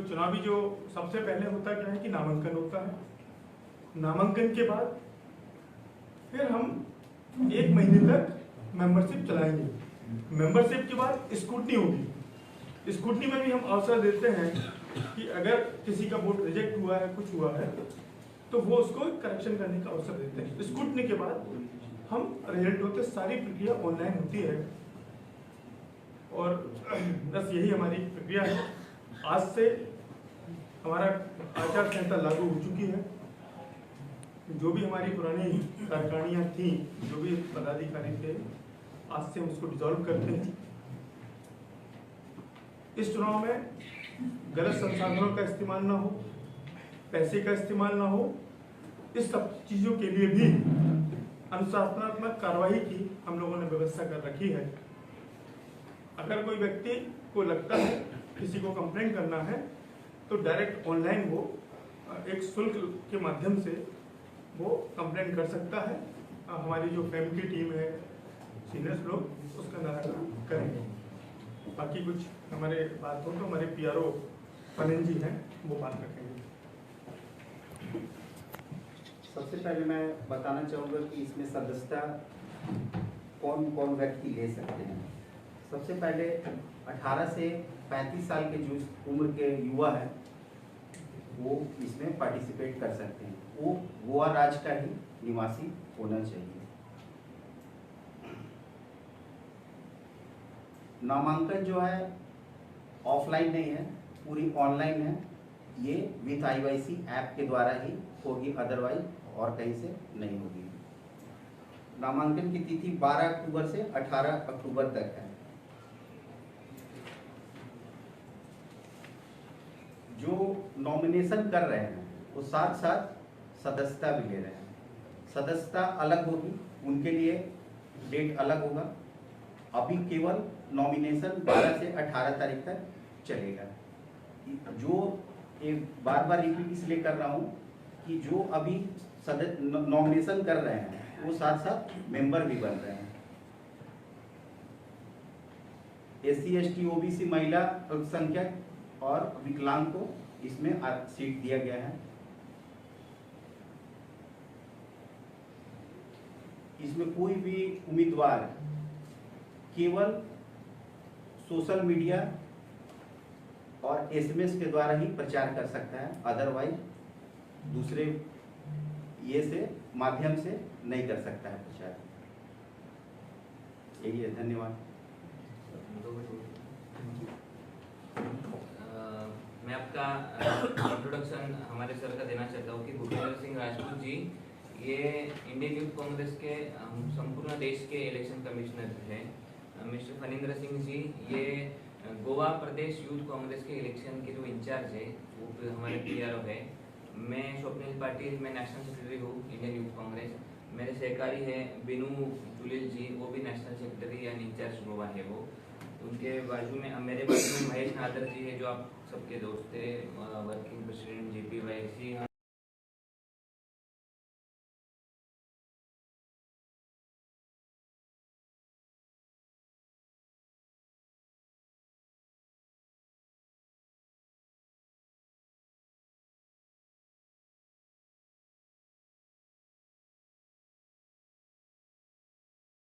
चुनावी जो सबसे पहले होता क्या है कि नामांकन होता है। नामांकन के बाद फिर हम 1 महीने तक मेंबरशिप चलाएंगे। मेंबरशिप के बाद स्क्रूटनी होगी। स्क्रूटनी में भी हम अवसर देते हैं कि अगर किसी का वोट रिजेक्ट हुआ है, कुछ हुआ है, तो वो उसको करेक्शन करने का अवसर देते हैं। स्क्रूटनी के बाद हम रिजल्ट होते, सारी प्रक्रिया ऑनलाइन होती है और बस यही हमारी प्रक्रिया है। आज से हमारा आचार संहिता लागू हो चुकी है। जो भी हमारी पुरानी कार्यकारिणियाँ थी, जो भी पदाधिकारी थे, आज से हम उसको डिसॉल्व करते हैं। इस चुनाव में गलत संसाधनों का इस्तेमाल ना हो, पैसे का इस्तेमाल ना हो, इस सब चीज़ों के लिए भी अनुशासनात्मक कार्रवाई की हम लोगों ने व्यवस्था कर रखी है। अगर कोई व्यक्ति को लगता है किसी को कंप्लेंट करना है तो डायरेक्ट ऑनलाइन वो एक शुल्क के माध्यम से वो कंप्लेंट कर सकता है। हमारी जो फैम की टीम है, सीनियर्स लोग उसका निराकरण करेंगे। बाकी कुछ हमारे बात हो तो हमारे PRO फनीन जी हैं, वो बात रखेंगे। सबसे पहले मैं बताना चाहूँगा कि इसमें सदस्यता कौन कौन व्यक्ति ले सकते हैं। सबसे पहले 18 से 35 साल के जो उम्र के युवा हैं वो इसमें पार्टिसिपेट कर सकते हैं। वो गोवा राज्य का ही निवासी होना चाहिए। नामांकन जो है ऑफलाइन नहीं है, पूरी ऑनलाइन है। ये विथ IYC ऐप के द्वारा ही होगी, अदरवाइज और कहीं से नहीं होगी। नामांकन की तिथि 12 अक्टूबर से 18 अक्टूबर तक है। जो नॉमिनेशन कर रहे हैं वो साथ साथ सदस्यता भी ले रहे हैं। सदस्यता अलग होगी, उनके लिए डेट अलग होगा। अभी केवल नॉमिनेशन 12 से 18 तारीख तक चलेगा। जो एक बार रिपीट इसलिए कर रहा हूँ कि जो अभी नॉमिनेशन कर रहे हैं वो साथ साथ मेंबर भी बन रहे हैं। SC ST OBC महिला अल्पसंख्यक और विकलांग को इसमें सीट दिया गया है। इसमें कोई भी उम्मीदवार केवल सोशल मीडिया और SMS के द्वारा ही प्रचार कर सकता है, अदरवाइज दूसरे ये से माध्यम से नहीं कर सकता है प्रचार। यही है, धन्यवाद। मैं आपका इंट्रोडक्शन हमारे सर का देना चाहता हूँ कि भूपेंद्र सिंह राजपूत जी ये इंडियन यूथ कांग्रेस के संपूर्ण देश के इलेक्शन कमिश्नर हैं। मिस्टर फनींद्र सिंह जी ये गोवा प्रदेश यूथ कांग्रेस के इलेक्शन के जो इंचार्ज है वो हमारे PRO है। मैं स्वप्निल पाटिल, मैं नेशनल सेक्रेटरी हूँ इंडियन यूथ कांग्रेस। मेरे सहकारी है बिनू जुलील जी, वो भी नेशनल सेक्रेटरी या इंचार्ज गोवा है वो। उनके बाजू में मेरे बाजू में महेश नादर जी है जो आप सबके दोस्त थे, वर्किंग प्रेसिडेंट JPYC।